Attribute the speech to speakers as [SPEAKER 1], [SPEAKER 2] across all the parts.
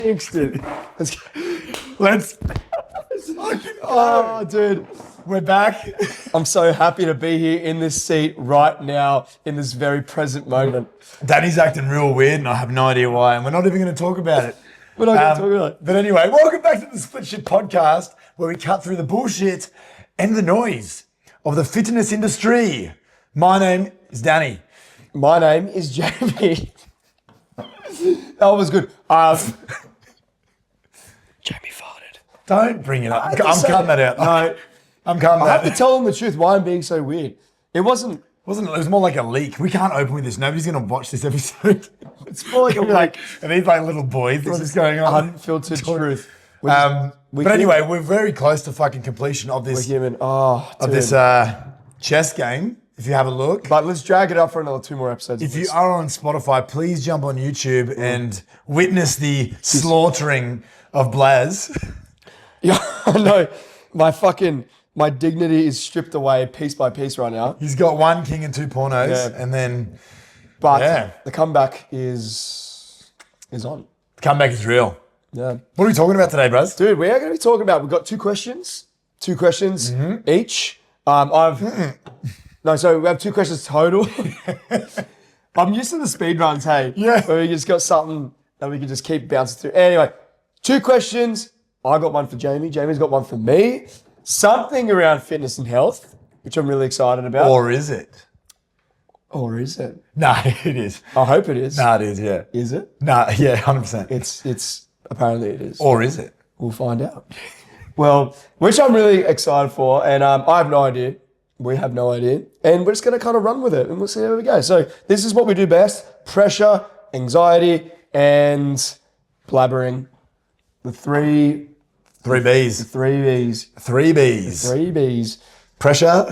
[SPEAKER 1] jinxed it.
[SPEAKER 2] Let's.
[SPEAKER 1] Oh, dude.
[SPEAKER 2] We're back.
[SPEAKER 1] I'm so happy to be here in this seat right now, in this very present moment.
[SPEAKER 2] Danny's acting real weird, and I have no idea why, and we're not even going to talk about it.
[SPEAKER 1] We're not going to talk about it.
[SPEAKER 2] But anyway, welcome back to the Split Shit podcast, where we cut through the bullshit and the noise of the fitness industry. My name is Danny.
[SPEAKER 1] My name is Jamie. That was good. Jamie farted.
[SPEAKER 2] Don't bring it up. I'm
[SPEAKER 1] to say-
[SPEAKER 2] cutting that out.
[SPEAKER 1] No,
[SPEAKER 2] I'm cutting
[SPEAKER 1] I
[SPEAKER 2] that
[SPEAKER 1] have to tell them the truth why I'm being so weird. It wasn't.
[SPEAKER 2] It was more like a leak. We can't open with this. Nobody's going to watch this episode.
[SPEAKER 1] It's more like a
[SPEAKER 2] like, are these like little boys? What's this going on?
[SPEAKER 1] unfiltered truth.
[SPEAKER 2] But anyway, we're very close to fucking completion of
[SPEAKER 1] We're
[SPEAKER 2] this
[SPEAKER 1] human. Oh,
[SPEAKER 2] of
[SPEAKER 1] dude.
[SPEAKER 2] this chess game. If you have a look,
[SPEAKER 1] But let's drag it up for another 2 more episodes.
[SPEAKER 2] if you are on Spotify, please jump on YouTube and witness the slaughtering of Blaz.
[SPEAKER 1] Yeah, I know. My dignity is stripped away piece by piece right now.
[SPEAKER 2] He's got 1 king and 2 pornos,
[SPEAKER 1] Yeah.
[SPEAKER 2] and then
[SPEAKER 1] But
[SPEAKER 2] Yeah.
[SPEAKER 1] the comeback is on.
[SPEAKER 2] the comeback is real.
[SPEAKER 1] Yeah.
[SPEAKER 2] What are we talking about today, Braz?
[SPEAKER 1] Dude, we are going to be talking about, we've got 2 questions. 2 questions each. So we have 2 questions total. I'm used to the speed runs, hey.
[SPEAKER 2] Yeah.
[SPEAKER 1] Where we just got something that we can just keep bouncing through. Anyway, 2 questions. I got one for Jamie. Jamie's got one for me. Something around fitness and health, which I'm really excited about.
[SPEAKER 2] Or is it?
[SPEAKER 1] Or is it?
[SPEAKER 2] No, it is.
[SPEAKER 1] I hope it is.
[SPEAKER 2] No, it is, yeah.
[SPEAKER 1] Is it?
[SPEAKER 2] No, yeah, 100%.
[SPEAKER 1] It's apparently it is.
[SPEAKER 2] Or is it?
[SPEAKER 1] We'll find out. Well, which I'm really excited for, and I have no idea. We have no idea, and we're just going to kind of run with it, and we'll see how we go. So this is what we do best: pressure, anxiety, and blabbering. The three
[SPEAKER 2] 3 B's.
[SPEAKER 1] Bs.
[SPEAKER 2] 3 B's.
[SPEAKER 1] 3 Bs.
[SPEAKER 2] Pressure,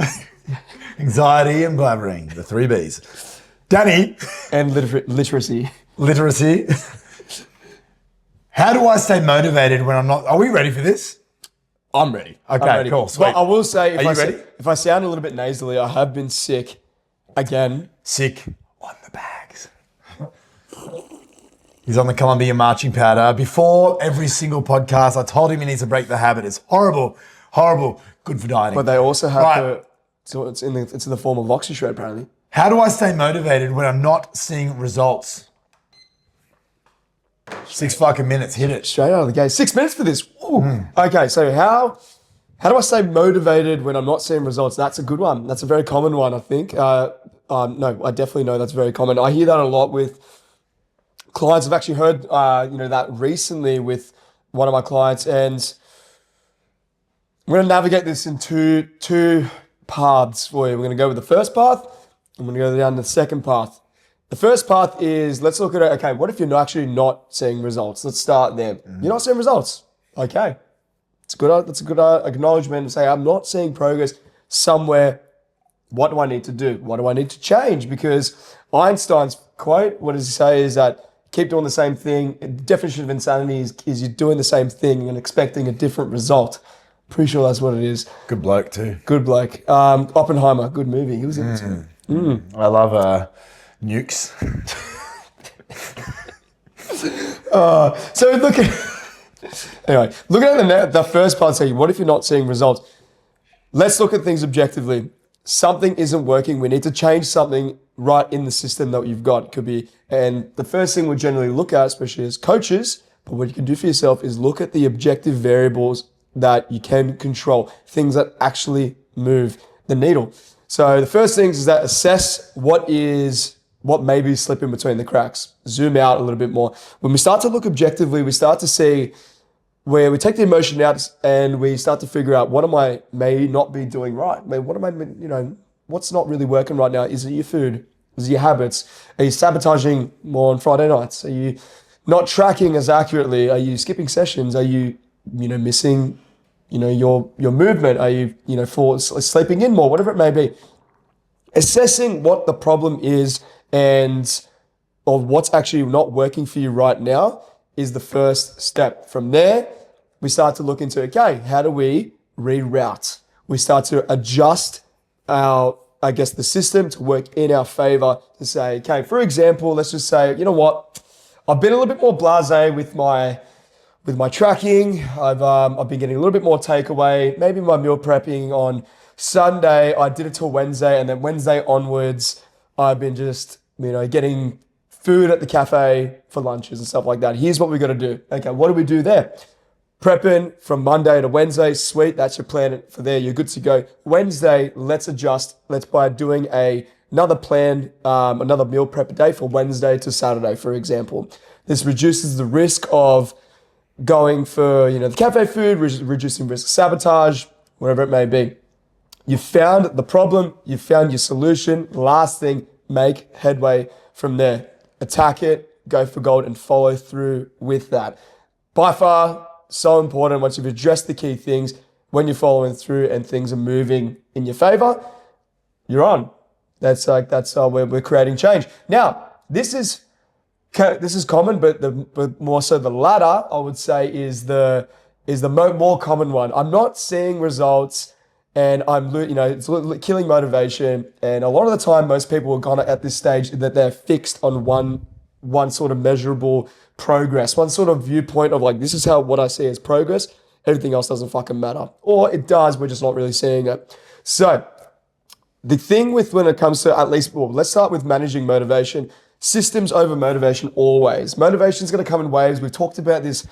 [SPEAKER 2] anxiety, and blabbering. The 3 B's. Danny,
[SPEAKER 1] And literacy.
[SPEAKER 2] literacy. How do I stay motivated when I'm not? Are we ready for this?
[SPEAKER 1] I'm ready.
[SPEAKER 2] Okay,
[SPEAKER 1] I'm ready.
[SPEAKER 2] cool, sweet.
[SPEAKER 1] But I will say,
[SPEAKER 2] Are you ready?
[SPEAKER 1] if I sound a little bit nasally, I have been sick again.
[SPEAKER 2] Sick on the bags. He's on the Colombian marching powder. Before every single podcast, I told him he needs to break the habit. It's horrible, horrible. Good for dieting.
[SPEAKER 1] But they also have
[SPEAKER 2] Right.
[SPEAKER 1] to. So it's in the form of OxyShred, apparently.
[SPEAKER 2] How do I stay motivated when I'm not seeing results? 6 fucking minutes. Hit it.
[SPEAKER 1] Straight out of the gate. 6 minutes for this. Ooh. Okay, so how do I stay motivated when I'm not seeing results? That's a good one. That's a very common one, I think. No, I definitely know that's very common. I hear that a lot with clients. I've actually heard that recently with one of my clients, and I'm going to navigate this in two paths for you. We're going to go with the first path. I'm going to go down the second path. The first path is, let's look at it. Okay, what if you're actually not seeing results? Let's start there. You're not seeing results. Okay. That's a good acknowledgement to say, I'm not seeing progress somewhere. What do I need to do? What do I need to change? Because Einstein's quote, what does he say, is that keep doing the same thing. The definition of insanity is you're doing the same thing and expecting a different result. Pretty sure that's what it is.
[SPEAKER 2] Good bloke too.
[SPEAKER 1] Good bloke. Oppenheimer, good movie. He was in it too.
[SPEAKER 2] I love nukes.
[SPEAKER 1] So look at the first part saying, what if you're not seeing results? Let's look at things objectively. Something isn't working. We need to change something right in the system that you've got. It could be, and the first thing we generally look at, especially as coaches, but what you can do for yourself is look at the objective variables that you can control, things that actually move the needle. So the first things is that assess what may be slipping between the cracks. Zoom out a little bit more. When we start to look objectively, we start to see where we take the emotion out and we start to figure out what may not be doing right. What's not really working right now? Is it your food? Is it your habits? Are you sabotaging more on Friday nights? Are you not tracking as accurately? Are you skipping sessions? Are you, missing, your movement? Are you, sleeping in more? Whatever it may be. Assessing what the problem is or what's actually not working for you right now is the first step. From there, we start to look into, okay, how do we reroute? We start to adjust the system to work in our favor to say, okay, for example, let's just say, you know what? I've been a little bit more blasé with my with my tracking. I've been getting a little bit more takeaway. Maybe my meal prepping on Sunday, I did it till Wednesday, and then Wednesday onwards, I've been just, getting food at the cafe for lunches and stuff like that. Here's what we got to do. Okay, what do we do there? Prepping from Monday to Wednesday, sweet. That's your plan for there. You're good to go. Wednesday, let's adjust. Let's by doing another plan, another meal prep day for Wednesday to Saturday, for example. This reduces the risk of going for, the cafe food, reducing risk of sabotage, whatever it may be. You found the problem. You found your solution. Last thing, make headway from there. Attack it, go for gold, and follow through with that. By far, so important. Once you've addressed the key things, when you're following through and things are moving in your favor, you're on. That's how we're creating change. Now, this is common, but more so the latter, I would say, is the more common one. I'm not seeing results, and it's killing motivation. And a lot of the time, most people are kind of at this stage that they're fixed on one sort of measurable progress, one sort of viewpoint of like, this is what I see as progress. Everything else doesn't fucking matter. Or it does, we're just not really seeing it. So the thing when it comes to let's start with managing motivation. Systems over motivation always. Motivation is going to come in waves. We've talked about this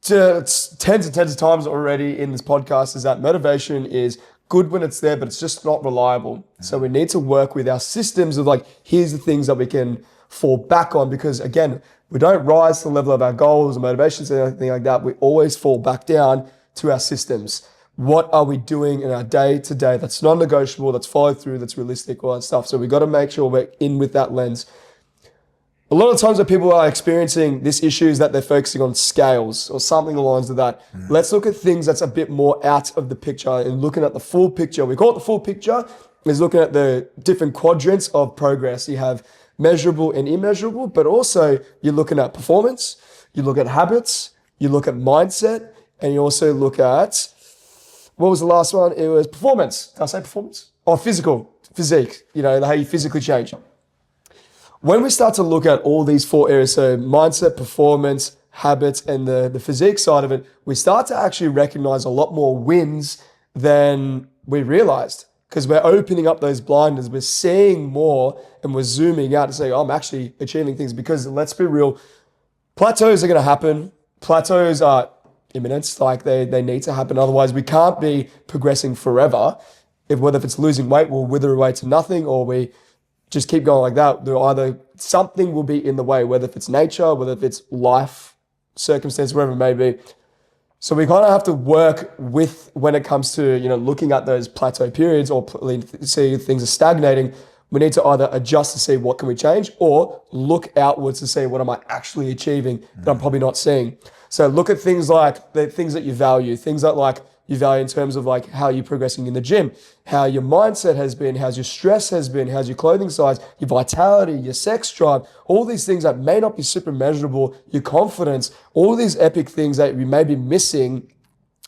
[SPEAKER 1] tens and tens of times already in this podcast, is that motivation is good when it's there, but it's just not reliable. So we need to work with our systems of like, here's the things that we can fall back on, because again, we don't rise to the level of our goals or motivations or anything like that. We always fall back down to our systems. What are we doing in our day to day that's non-negotiable, that's followed through, that's realistic, all that stuff. So we got to make sure we're in with that lens. A lot of times when people are experiencing this issue is that they're focusing on scales or something along the lines of that. Let's look at things that's a bit more out of the picture and looking at the full picture. We call it the full picture, is looking at the different quadrants of progress. You have measurable and immeasurable, but also you're looking at performance, you look at habits, you look at mindset, and you also look at, what was the last one? It was performance. Did I say performance? Oh, physique, how you physically change. When we start to look at all these four areas, so mindset, performance, habits, and the physique side of it, we start to actually recognize a lot more wins than we realized, because we're opening up those blinders, we're seeing more, and we're zooming out to say, I'm actually achieving things. Because let's be real, plateaus are going to happen. Plateaus are imminent, like they need to happen. Otherwise, we can't be progressing forever. Whether if it's losing weight, we'll wither away to nothing, or we just keep going like that. Either something will be in the way, whether if it's nature, whether if it's life, circumstance, wherever it may be. So we kind of have to work with, when it comes to, looking at those plateau periods or see things are stagnating, we need to either adjust to see what can we change, or look outwards to see what am I actually achieving that I'm probably not seeing. So look at things like the things that you value, things that like you value in terms of like how you're progressing in the gym, how your mindset has been, how's your stress has been, how's your clothing size, your vitality, your sex drive, all these things that may not be super measurable, your confidence, all these epic things that we may be missing.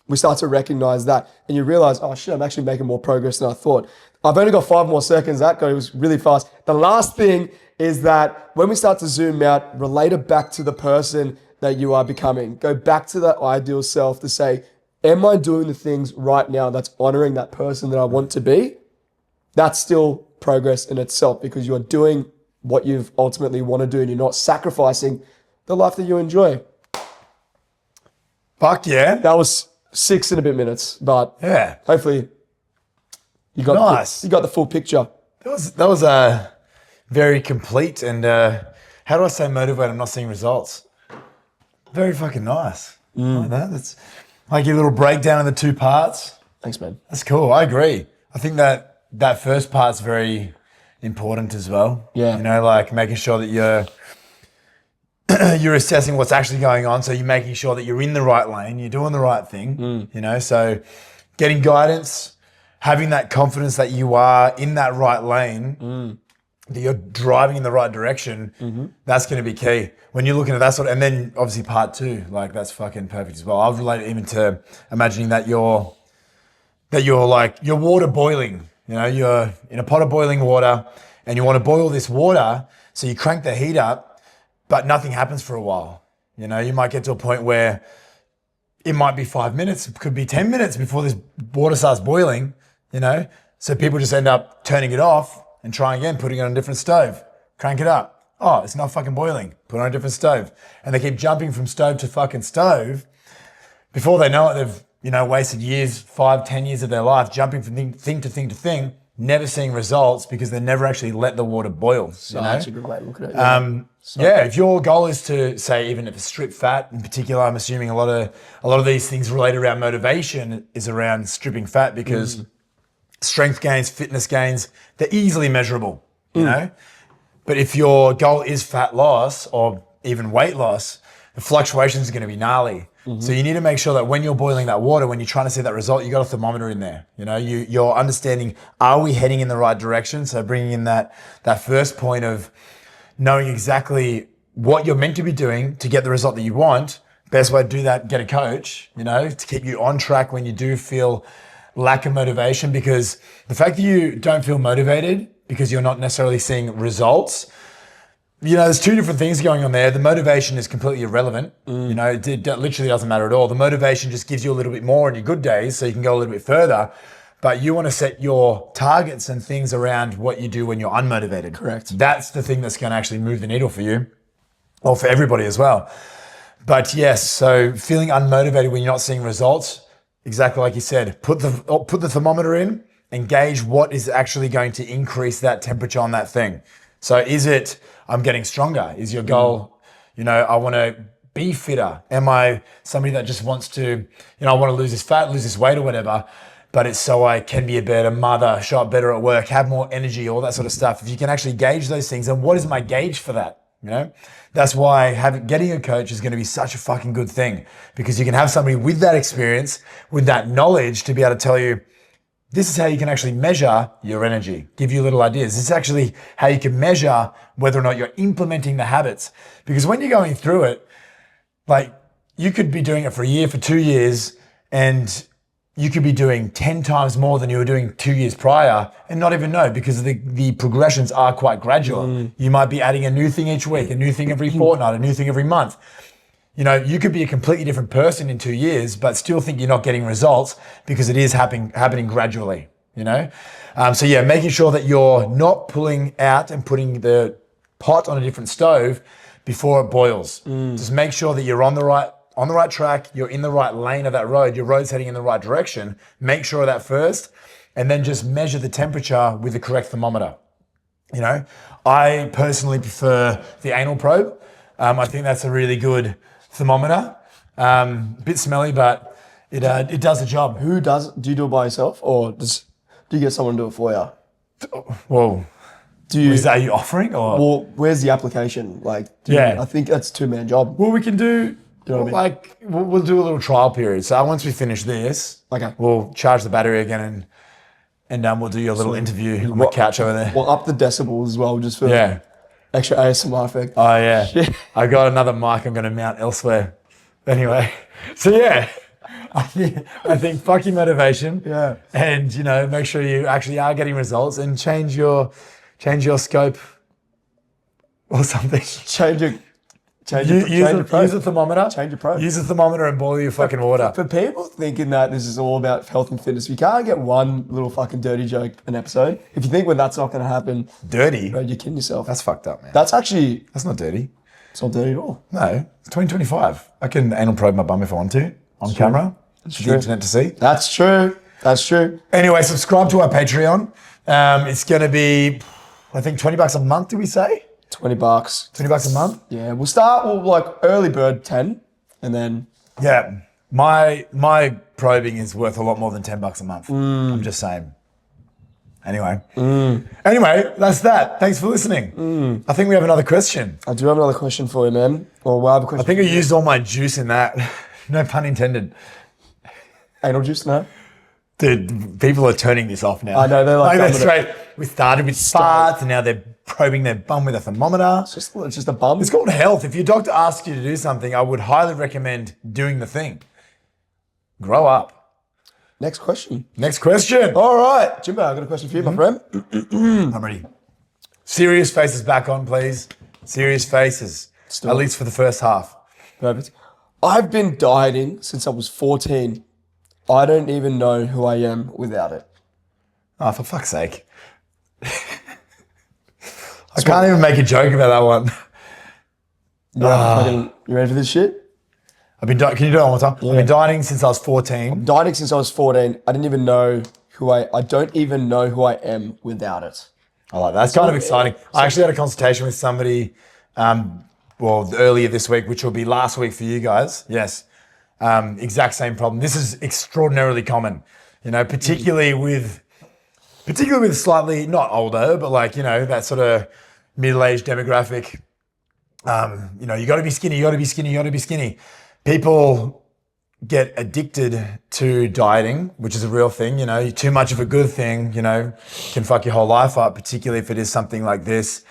[SPEAKER 1] We start to recognize that, and you realize, oh shit, I'm actually making more progress than I thought. I've only got 5 more seconds. That goes really fast. The last thing is that when we start to zoom out, relate it back to the person that you are becoming. Go back to that ideal self to say, am I doing the things right now that's honoring that person that I want to be? That's still progress in itself, because you're doing what you've ultimately want to do, and you're not sacrificing the life that you enjoy.
[SPEAKER 2] Fuck yeah.
[SPEAKER 1] That was 6 and a bit minutes, but
[SPEAKER 2] Yeah.
[SPEAKER 1] hopefully you got
[SPEAKER 2] Nice.
[SPEAKER 1] you got the full picture.
[SPEAKER 2] That was very complete, and how do I stay motivated? I'm not seeing results. Very fucking nice. I like that. That's like your little breakdown of the 2 parts.
[SPEAKER 1] Thanks, man.
[SPEAKER 2] That's cool. I agree. I think that first part's very important as well.
[SPEAKER 1] Yeah.
[SPEAKER 2] Like making sure that you're assessing what's actually going on. So you're making sure that you're in the right lane, you're doing the right thing. So getting guidance, having that confidence that you are in that right lane, that you're driving in the right direction, that's going to be key. When you're looking at that sort of, and then obviously part 2, like that's fucking perfect as well. I've related even to imagining that you're like, your water boiling, you're in a pot of boiling water and you want to boil this water. So you crank the heat up, but nothing happens for a while. You might get to a point where it might be 5 minutes, it could be 10 minutes before this water starts boiling, you know? So people just end up turning it off and trying again, putting it on a different stove, crank it up. Oh, it's not fucking boiling. Put it on a different stove. And they keep jumping from stove to fucking stove. Before they know it, they've, you know, wasted years, 5, 10 years of their life jumping from thing to thing to thing, never seeing results because they never actually let the water boil.
[SPEAKER 1] So that's a good way to look at it.
[SPEAKER 2] Yeah, if your goal is to say, even if it's strip fat in particular, I'm assuming a lot of these things related around motivation is around stripping fat because strength gains, fitness gains, they're easily measurable, you know? But if your goal is fat loss or even weight loss, the fluctuations are going to be gnarly. So you need to make sure that when you're boiling that water, when you're trying to see that result, you got a thermometer in there. You know, you're understanding, are we heading in the right direction? So bringing in that first point of knowing exactly what you're meant to be doing to get the result that you want. Best way to do that, get a coach, you know, to keep you on track when you do feel lack of motivation, because the fact that you don't feel motivated because you're not necessarily seeing results, you know, there's two different things going on there. The motivation is completely irrelevant. You know, it literally doesn't matter at all. The motivation just gives you a little bit more on your good days so you can go a little bit further. But you want to set your targets and things around what you do when you're unmotivated.
[SPEAKER 1] Correct.
[SPEAKER 2] That's the thing that's going to actually move the needle for you, or for everybody as well. But yes, so feeling unmotivated when you're not seeing results, exactly like you said, put the thermometer in and gauge what is actually going to increase that temperature on that thing. So is it, I'm getting stronger? Is your goal, you know, I want to be fitter? Am I somebody that just wants to, you know, I want to lose this fat, lose this weight or whatever, but it's so I can be a better mother, show up better at work, have more energy, all that sort of stuff. If you can actually gauge those things, and what is my gauge for that? You know, that's why getting a coach is going to be such a fucking good thing, because you can have somebody with that experience, with that knowledge to be able to tell you, this is how you can actually measure your energy, give you little ideas. This is actually how you can measure whether or not you're implementing the habits. Because when you're going through it, like you could be doing it for a year, for 2 years, and you could be doing 10 times more than you were doing 2 years prior and not even know, because the progressions are quite gradual. You might be adding a new thing each week, a new thing every fortnight, a new thing every month. You know, you could be a completely different person in 2 years, but still think you're not getting results because it is happening gradually, you know? So yeah, making sure that you're not pulling out and putting the pot on a different stove before it boils. Just make sure that you're on the right track, you're in the right lane of that road, your road's heading in the right direction. Make sure of that first, and then just measure the temperature with the correct thermometer. You know, I personally prefer the anal probe. I think that's a really good thermometer. A bit smelly, but it does the job.
[SPEAKER 1] Who does it? Do you do it by yourself, or do you get someone to do it for you?
[SPEAKER 2] Well, are you offering, or?
[SPEAKER 1] Well, where's the application? Like, I think that's a two-man job.
[SPEAKER 2] Well, we can do,
[SPEAKER 1] You know what I mean?
[SPEAKER 2] like, we'll do a little trial period. So once we finish this,
[SPEAKER 1] Okay.
[SPEAKER 2] we'll charge the battery again and we'll do your little interview on the couch over there.
[SPEAKER 1] Well, up the decibels as well, just for
[SPEAKER 2] Yeah.
[SPEAKER 1] extra ASMR effect.
[SPEAKER 2] Oh yeah. I got another mic I'm going to mount elsewhere. Anyway, so yeah, I think fuck your motivation.
[SPEAKER 1] Yeah.
[SPEAKER 2] And, you know, make sure you actually are getting results, and change your scope or something.
[SPEAKER 1] Change your probe.
[SPEAKER 2] Use a thermometer.
[SPEAKER 1] Change your probe.
[SPEAKER 2] Use a thermometer and boil your fucking water.
[SPEAKER 1] For people thinking that this is all about health and fitness, we can't get one little fucking dirty joke an episode. If you think when that's not going to happen,
[SPEAKER 2] Dirty?
[SPEAKER 1] bro, you're kidding yourself.
[SPEAKER 2] That's fucked up, man.
[SPEAKER 1] That's actually,
[SPEAKER 2] That's not dirty.
[SPEAKER 1] it's not dirty at all.
[SPEAKER 2] No, it's 2025. I can anal probe my bum if I want to on camera for the
[SPEAKER 1] true.
[SPEAKER 2] internet to see.
[SPEAKER 1] That's true. That's true.
[SPEAKER 2] Anyway, subscribe to our Patreon. It's going to be, I think, $20 a month, did we say?
[SPEAKER 1] $20.
[SPEAKER 2] $20 a month?
[SPEAKER 1] Yeah, we'll start with like early bird 10, and then
[SPEAKER 2] Yeah. My probing is worth a lot more than $10 a month. I'm just saying. Anyway. Anyway, that's that. Thanks for listening. I think we have another question.
[SPEAKER 1] I do have another question for you, man. Or we'll have a question.
[SPEAKER 2] I think I used all my juice in that. No pun intended.
[SPEAKER 1] Anal juice, no?
[SPEAKER 2] Dude, people are turning this off now.
[SPEAKER 1] I know, they're like,
[SPEAKER 2] that's right. We started with farts and now they're probing their bum with a thermometer.
[SPEAKER 1] It's just a bum.
[SPEAKER 2] It's called health. If your doctor asks you to do something, I would highly recommend doing the thing. Grow up.
[SPEAKER 1] Next question.
[SPEAKER 2] Next question.
[SPEAKER 1] All right, Jimbo, I've got a question for you, my friend.
[SPEAKER 2] I'm ready. Serious faces back on, please. Serious faces. At least for the first half.
[SPEAKER 1] Perfect. I've been dieting since I was 14. I don't even know who I am without it.
[SPEAKER 2] Oh, for fuck's sake. I can't even make a joke about that one.
[SPEAKER 1] You ready for this shit?
[SPEAKER 2] Can you do it one more time?
[SPEAKER 1] Yeah.
[SPEAKER 2] I've been dieting since I was 14.
[SPEAKER 1] Dieting since I was 14. I didn't even know I don't even know who I am without it.
[SPEAKER 2] I like that. That's kind of exciting. I actually had a consultation with somebody, earlier this week, which will be last week for you guys. Yes. Exact same problem. This is extraordinarily common, particularly with slightly not older, but that sort of middle-aged demographic. You got to be skinny, you got to be skinny, you got to be skinny. People get addicted to dieting, which is a real thing. Too much of a good thing, can fuck your whole life up, particularly if it is something like this.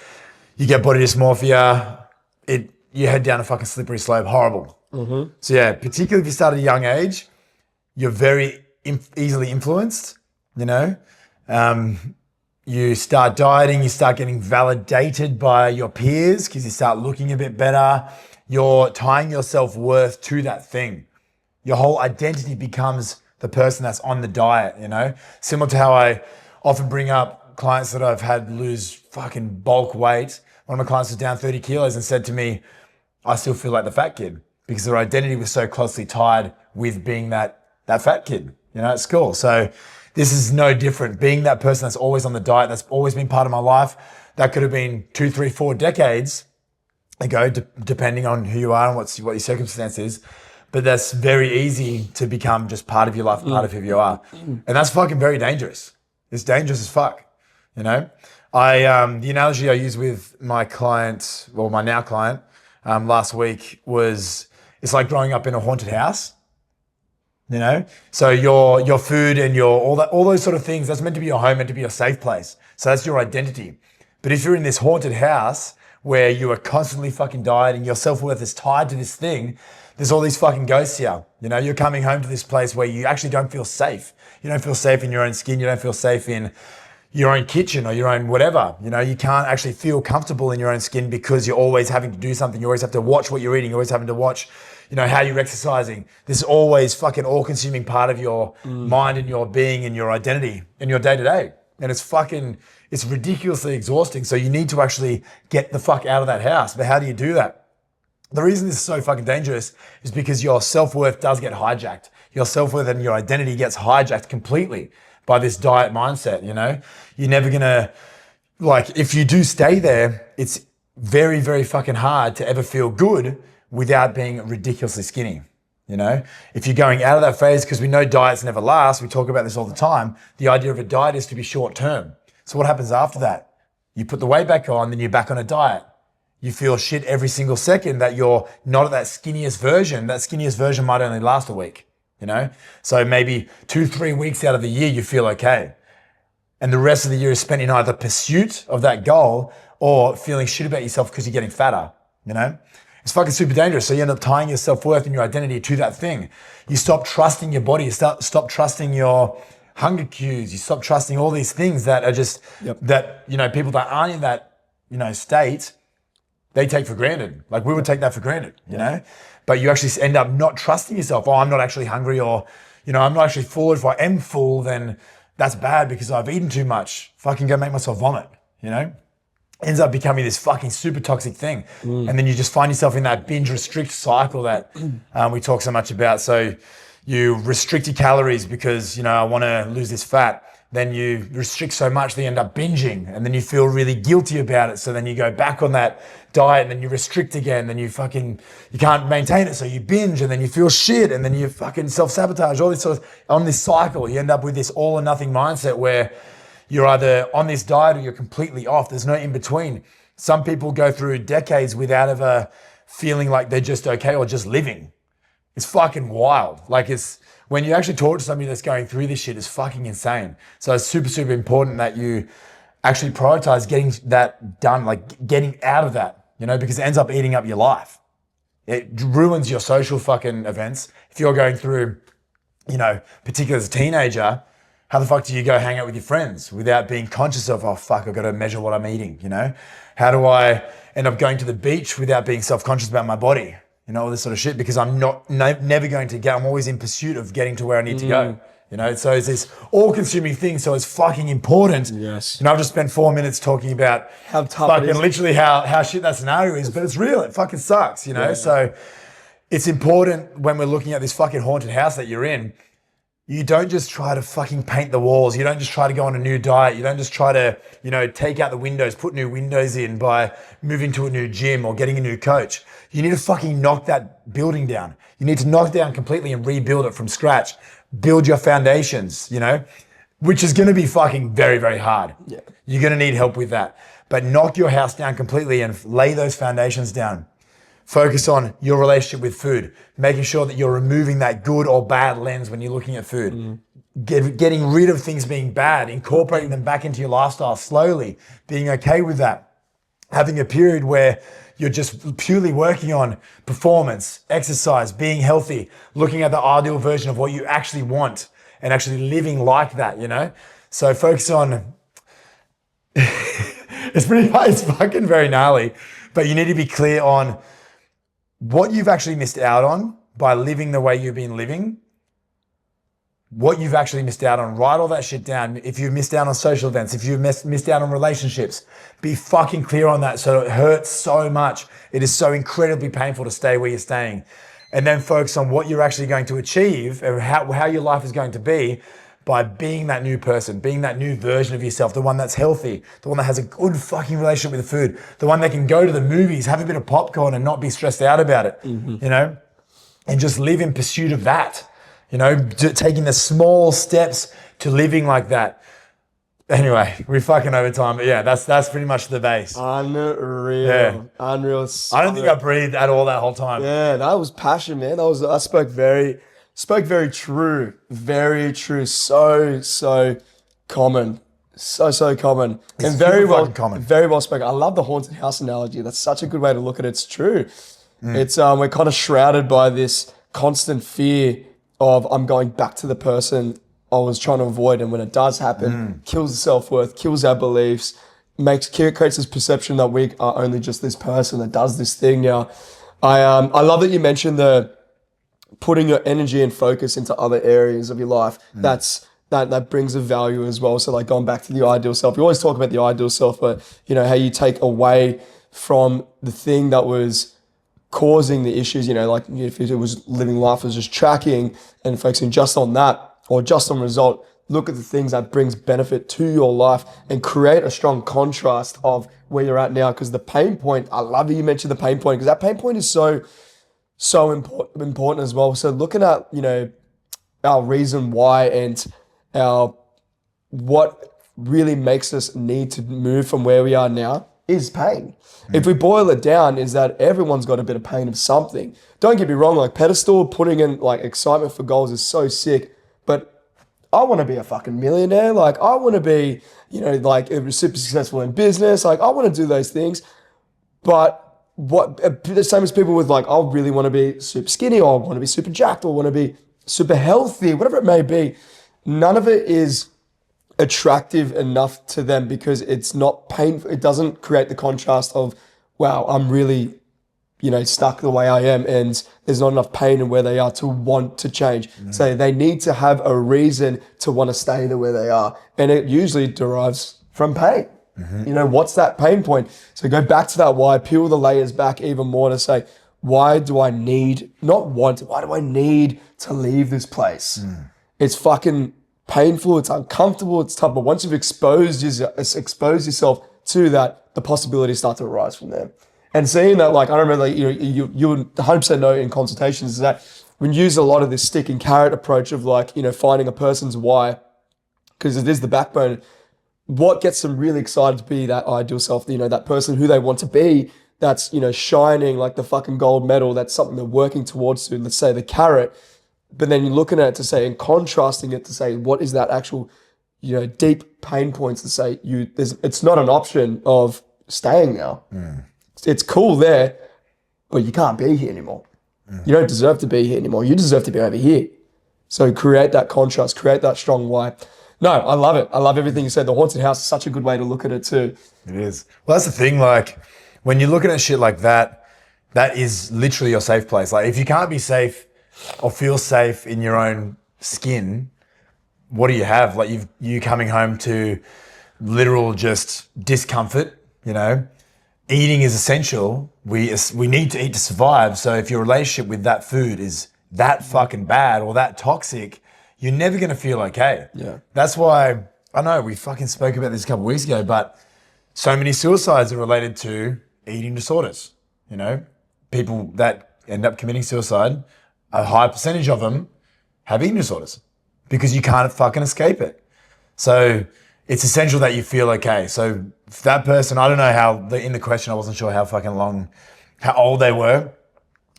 [SPEAKER 2] You get body dysmorphia, you head down a fucking slippery slope, horrible. Mm-hmm. So yeah, particularly if you start at a young age, you're very easily influenced, You start dieting, you start getting validated by your peers because you start looking a bit better. You're tying your self-worth to that thing. Your whole identity becomes the person that's on the diet, Similar to how I often bring up clients that I've had lose fucking bulk weight. One of my clients was down 30 kilos and said to me, I still feel like the fat kid because their identity was so closely tied with being that fat kid, at school. So this is no different. Being that person that's always on the diet, that's always been part of my life. That could have been 2, 3, 4 decades ago, depending on who you are and what your circumstance is. But that's very easy to become just part of your life, part of who you are. And that's fucking very dangerous. It's dangerous as fuck, The analogy I used with my client, my now client, last week was, it's like growing up in a haunted house. So your food and all those sort of things, that's meant to be your home, meant to be your safe place. So that's your identity. But if you're in this haunted house where you are constantly fucking dieting, your self-worth is tied to this thing, there's all these fucking ghosts here. You're coming home to this place where you actually don't feel safe. You don't feel safe in your own skin. You don't feel safe in your own kitchen or your own whatever. You can't actually feel comfortable in your own skin because you're always having to do something. You always have to watch what you're eating. You're always having to watch how you're exercising. This is always fucking all-consuming part of your mind and your being and your identity and your day-to-day. And it's ridiculously exhausting. So you need to actually get the fuck out of that house. But how do you do that? The reason this is so fucking dangerous is because your self-worth does get hijacked. Your self-worth and your identity gets hijacked completely by this diet mindset, You're never gonna, if you do stay there, it's very, very fucking hard to ever feel good without being ridiculously skinny, If you're going out of that phase, because we know diets never last, we talk about this all the time, the idea of a diet is to be short term. So what happens after that? You put the weight back on, then you're back on a diet. You feel shit every single second that you're not at that skinniest version. That skinniest version might only last a week, So maybe 2, 3 weeks out of the year, you feel okay. And the rest of the year is spent in either pursuit of that goal or feeling shit about yourself because you're getting fatter, It's fucking super dangerous. So you end up tying your self-worth and your identity to that thing. You stop trusting your body. You stop trusting your hunger cues. You stop trusting all these things that are just, that, people that aren't in that, state, they take for granted. Like we would take that for granted, But you actually end up not trusting yourself. Oh, I'm not actually hungry, or, I'm not actually full. If I am full, then that's bad because I've eaten too much. Fucking go make myself vomit, Ends up becoming this fucking super toxic thing. And then you just find yourself in that binge restrict cycle that we talk so much about. So you restrict your calories because, I want to lose this fat. Then you restrict so much that you end up binging, and then you feel really guilty about it. So then you go back on that diet and then you restrict again, then you can't maintain it. So you binge and then you feel shit and then you fucking self-sabotage, all this sort of, on this cycle. You end up with this all or nothing mindset where you're either on this diet or you're completely off. There's no in between. Some people go through decades without ever feeling like they're just okay or just living. It's fucking wild. When you actually talk to somebody that's going through this shit, it's fucking insane. So it's super, super important that you actually prioritize getting that done, getting out of that, because it ends up eating up your life. It ruins your social fucking events. If you're going through, particularly as a teenager, how the fuck do you go hang out with your friends without being conscious of, oh fuck, I've got to measure what I'm eating, How do I end up going to the beach without being self-conscious about my body? all this sort of shit, because I'm never going to I'm always in pursuit of getting to where I need to go. So it's this all-consuming thing. So it's fucking important.
[SPEAKER 1] Yes.
[SPEAKER 2] I've just spent 4 minutes talking about
[SPEAKER 1] How tough
[SPEAKER 2] fucking
[SPEAKER 1] it is.
[SPEAKER 2] literally how shit that scenario is, but it's real. It fucking sucks, So it's important when we're looking at this fucking haunted house that you're in. You don't just try to fucking paint the walls. You don't just try to go on a new diet. You don't just try to, take out the windows, put new windows in by moving to a new gym or getting a new coach. You need to fucking knock that building down. You need to knock it down completely and rebuild it from scratch. Build your foundations, which is going to be fucking very, very hard.
[SPEAKER 1] Yeah.
[SPEAKER 2] You're going to need help with that. But knock your house down completely and lay those foundations down. Focus on your relationship with food, making sure that you're removing that good or bad lens when you're looking at food. Getting rid of things being bad, incorporating them back into your lifestyle slowly, being okay with that. Having a period where you're just purely working on performance, exercise, being healthy, looking at the ideal version of what you actually want and actually living like that, So focus on, it's fucking very gnarly, but you need to be clear on what you've actually missed out on by living the way you've been living, what you've actually missed out on. Write all that shit down. If you've missed out on social events, if you've missed out on relationships, be fucking clear on that, so it hurts so much. It is so incredibly painful to stay where you're staying. And then focus on what you're actually going to achieve and how your life is going to be by being that new person, being that new version of yourself, the one that's healthy, the one that has a good fucking relationship with the food, the one that can go to the movies, have a bit of popcorn and not be stressed out about it, and just live in pursuit of that, taking the small steps to living like that. Anyway, we're fucking over time, but yeah, that's pretty much the base.
[SPEAKER 1] Unreal.
[SPEAKER 2] Yeah.
[SPEAKER 1] Unreal.
[SPEAKER 2] I don't think I breathed at all that whole time.
[SPEAKER 1] Yeah, that was passion, man. I spoke very true. Very true. So common. So common.
[SPEAKER 2] It's
[SPEAKER 1] and very well
[SPEAKER 2] common.
[SPEAKER 1] Very well spoken. I love the haunted house analogy. That's such a good way to look at it. It's true. It's we're kind of shrouded by this constant fear of I'm going back to the person I was trying to avoid, and when it does happen, kills the self-worth, kills our beliefs, creates this perception that we are only just this person that does this thing now. I love that you mentioned the putting your energy and focus into other areas of your life. That brings a value as well. So like going back to the ideal self, you always talk about the ideal self, but how you take away from the thing that was causing the issues, like if it was living life as just tracking and focusing just on that or just on result, look at the things that brings benefit to your life and create a strong contrast of where you're at now. Because the pain point, I love that you mentioned the pain point, because that pain point is so important as well. So looking at, our reason why and what really makes us need to move from where we are now is pain. If we boil it down, is that everyone's got a bit of pain of something. Don't get me wrong, like pedestal, putting in like excitement for goals is so sick, but I want to be a fucking millionaire. Like I want to be, like super successful in business. Like I want to do those things, but the same as people with like, I really want to be super skinny, or I want to be super jacked, or want to be super healthy, whatever it may be. None of it is attractive enough to them because it's not painful. It doesn't create the contrast of, wow, I'm really, stuck the way I am, and there's not enough pain in where they are to want to change. So they need to have a reason to want to stay there where they are. And it usually derives from pain. What's that pain point? So go back to that why, peel the layers back even more to say, why do I need to leave this place? It's fucking painful, it's uncomfortable, it's tough, but once you've exposed yourself to that, the possibilities start to arise from there. And seeing that, like, I remember, like, you would 100% know in consultations is that we use a lot of this stick and carrot approach of like, finding a person's why, because it is the backbone. What gets them really excited to be that ideal self, that person who they want to be, that's, shining like the fucking gold medal, that's something they're working towards to, let's say the carrot. But then you're looking at it to say, and contrasting it to say, what is that actual, deep pain points to say, it's not an option of staying now. It's cool there, but you can't be here anymore. You don't deserve to be here anymore. You deserve to be over here. So create that contrast, create that strong why. No, I love it. I love everything you said. The haunted house is such a good way to look at it too.
[SPEAKER 2] It is. Well, that's the thing. Like when you're looking at shit like that, That is literally your safe place. Like if you can't be safe or feel safe in your own skin, what do you have? Like you coming home to literal just discomfort, you know? Eating is essential. We need to eat to survive. So if your relationship with that food is that fucking bad or that toxic, you're never going to feel okay.
[SPEAKER 1] Yeah.
[SPEAKER 2] That's why, I know we fucking spoke about this a couple of weeks ago, but so many suicides are related to eating disorders. You know, people that end up committing suicide, a high percentage of them have eating disorders because you can't fucking escape it. So it's essential that you feel okay. So for that person, I don't know in the question, I wasn't sure how old they were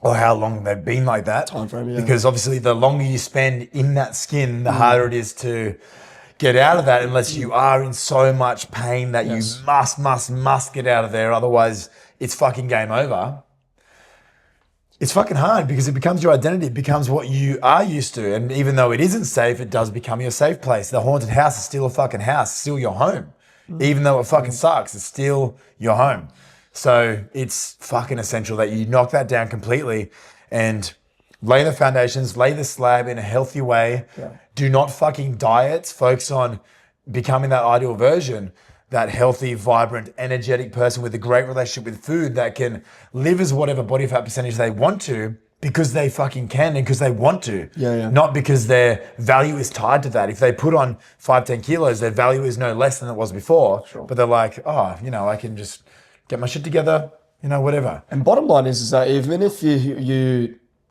[SPEAKER 2] or how long they've been like that.
[SPEAKER 1] Time frame, yeah.
[SPEAKER 2] Because obviously the longer you spend in that skin, the harder it is to get out of that unless you are in so much pain that you must get out of there. Otherwise it's fucking game over. It's fucking hard because it becomes your identity. It becomes what you are used to. And even though it isn't safe, it does become your safe place. The haunted house is still a fucking house. It's still your home. Even though it fucking sucks, it's still your home. So it's fucking essential that you knock that down completely and lay the foundations, lay the slab in a healthy way.
[SPEAKER 1] Yeah.
[SPEAKER 2] Do not fucking diet. Focus on becoming that ideal version. That healthy, vibrant, energetic person with a great relationship with food that can live as whatever body fat percentage they want to because they fucking can and because they want to.
[SPEAKER 1] Yeah.
[SPEAKER 2] Not because their value is tied to that. If they put on 5-10 kilos, their value is no less than it was before.
[SPEAKER 1] Sure.
[SPEAKER 2] But they're like, oh, you know, I can just get my shit together, you know, whatever.
[SPEAKER 1] And bottom line is that even if you're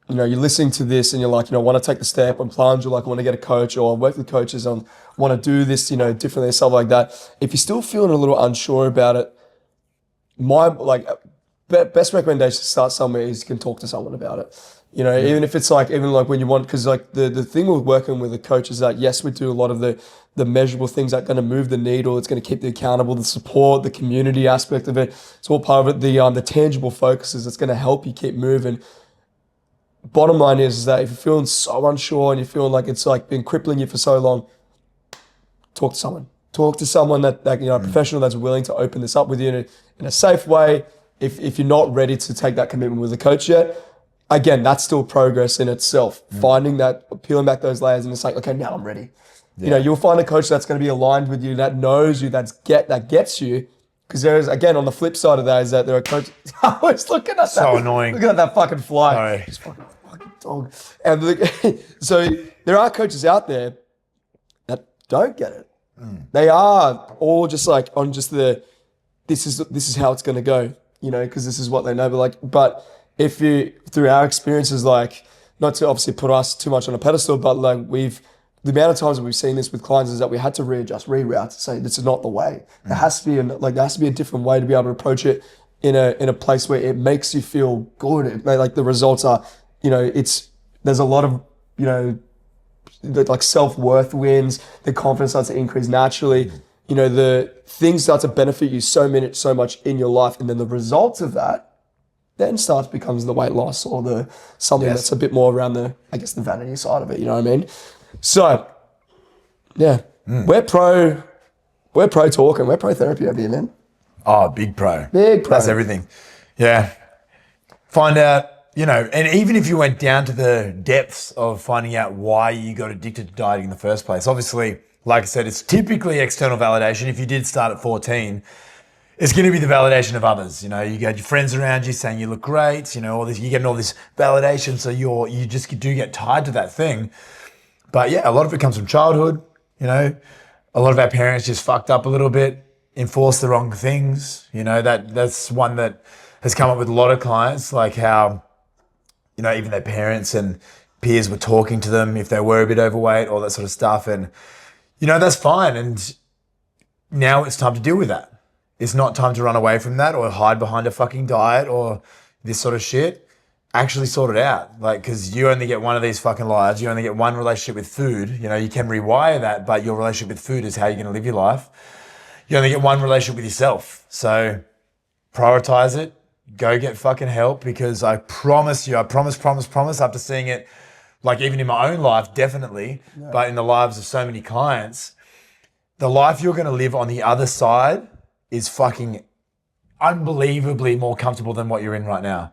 [SPEAKER 1] listening to this and you're like, want to take the step and plunge, or like want to get a coach or work with coaches on want to do this, differently and stuff like that. If you're still feeling a little unsure about it, my best recommendation to start somewhere is you can talk to someone about it. Even if it's even when you want, because the thing with working with a coach is that yes, we do a lot of the measurable things that are going to move the needle. It's going to keep you accountable, the support, the community aspect of it. It's all part of it. The tangible focuses that's going to help you keep moving. Bottom line is that if you're feeling so unsure and you're feeling like it's been crippling you for so long, talk to someone. Talk to someone that a professional that's willing to open this up with you in a safe way. If you're not ready to take that commitment with a coach yet, again, that's still progress in itself. Finding that, peeling back those layers, and it's like, okay, now I'm ready.
[SPEAKER 2] Yeah.
[SPEAKER 1] You'll find a coach that's going to be aligned with you, that knows you, that gets you. Because there's, again, on the flip side of that is that there are coaches. I was looking at
[SPEAKER 2] So annoying.
[SPEAKER 1] Looking at that fucking fly.
[SPEAKER 2] Sorry.
[SPEAKER 1] This fucking dog. And so there are coaches out there that don't get it. They are all just on just this is how it's going to go, because this is what they know. But if you, through our experiences, not to obviously put us too much on a pedestal, but the amount of times that we've seen this with clients is that we had to reroute to say this is not the way. There has to be a different way to be able to approach it in a place where it makes you feel good. The results are, there's a lot of, self-worth wins, the confidence starts to increase naturally. The things start to benefit you so much in your life, and then the results of that then becomes the weight loss or something that's a bit more around the vanity side of it. You know what I mean? So, yeah, we're pro talking, we're pro therapy over here, man.
[SPEAKER 2] Oh, big pro.
[SPEAKER 1] Big pro.
[SPEAKER 2] That's everything. Yeah. Find out, and even if you went down to the depths of finding out why you got addicted to dieting in the first place, obviously, like I said, it's typically external validation. If you did start at 14, it's going to be the validation of others. You got your friends around you saying you look great, all this, you're getting all this validation. So you just do get tied to that thing. But yeah, a lot of it comes from childhood. A lot of our parents just fucked up a little bit, enforced the wrong things. That's one that has come up with a lot of clients, like how, even their parents and peers were talking to them if they were a bit overweight, all that sort of stuff. And, that's fine. And now it's time to deal with that. It's not time to run away from that or hide behind a fucking diet or this sort of shit. Actually sort it out. Because you only get one of these fucking lives. You only get one relationship with food. You can rewire that, but your relationship with food is how you're going to live your life. You only get one relationship with yourself. So prioritize it. Go get fucking help, because I promise you, I promise after seeing it, even in my own life, definitely, but in the lives of so many clients, the life you're going to live on the other side is fucking unbelievably more comfortable than what you're in right now.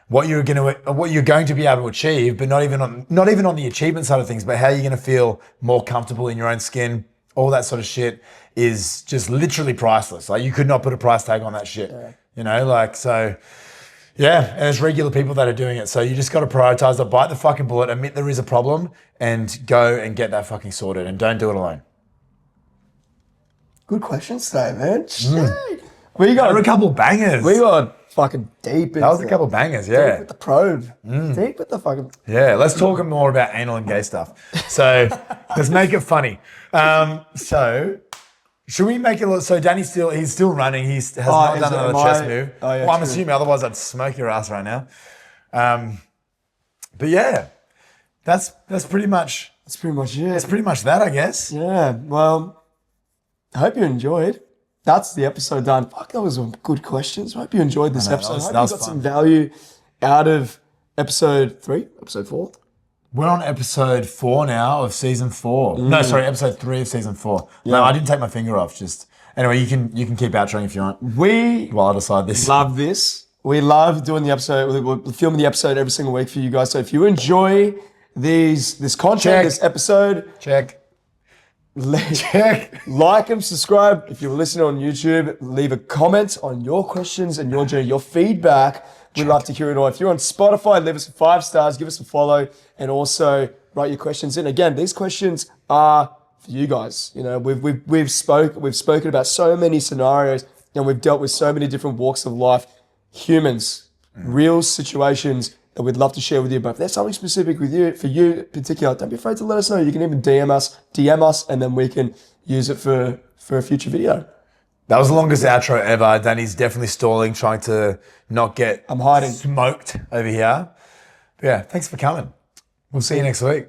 [SPEAKER 2] what you're going to be able to achieve, but not even on the achievement side of things, but how you're going to feel more comfortable in your own skin, all that sort of shit is just literally priceless. Like you could not put a price tag on that shit, you know, like, so yeah. And there's regular people that are doing it. So you just got to prioritize it, bite the fucking bullet, admit there is a problem and go and get that fucking sorted and don't do it alone.
[SPEAKER 1] Good questions today, man. Shit. We got
[SPEAKER 2] a couple bangers.
[SPEAKER 1] We got fucking deep into
[SPEAKER 2] that was a couple bangers, yeah.
[SPEAKER 1] Deep with the probe. Deep with the fucking...
[SPEAKER 2] Yeah, let's talk more about anal and gay stuff. So let's make it funny. So should we make it... So Danny's he's still running. He has not done another chest move.
[SPEAKER 1] Oh, yeah,
[SPEAKER 2] well, I'm assuming otherwise I'd smoke your ass right now. But yeah, that's pretty much...
[SPEAKER 1] That's pretty much it.
[SPEAKER 2] That's pretty much that, I guess.
[SPEAKER 1] Yeah, well, I hope you enjoyed. That's the episode done. Fuck, that was some good questions. I hope you enjoyed this episode. I hope you got some value out of episode 3, episode 4.
[SPEAKER 2] We're on episode 4 now of season 4. No, sorry, episode 3 of season 4. Yeah. No, I didn't take my finger off. Just anyway, you can keep outroing if you want. While I decide this.
[SPEAKER 1] Love this. We love doing the episode. We're filming the episode every single week for you guys. So if you enjoy this content, this episode,
[SPEAKER 2] check.
[SPEAKER 1] Like and subscribe. If you're listening on YouTube, leave a comment on your questions and your journey, your feedback. We'd love to hear it all. If you're on Spotify, leave us 5 stars, give us a follow, and also write your questions in. Again, these questions are for you guys. You know, we've spoken about so many scenarios, and we've dealt with so many different walks of life, humans, real situations that we'd love to share with you. But if there's something specific with you, for you in particular, don't be afraid to let us know. You can even DM us, and then we can use it for a future video.
[SPEAKER 2] That was the longest outro ever. Danny's definitely stalling, trying to not get smoked over here. But yeah, thanks for coming. We'll see you next week.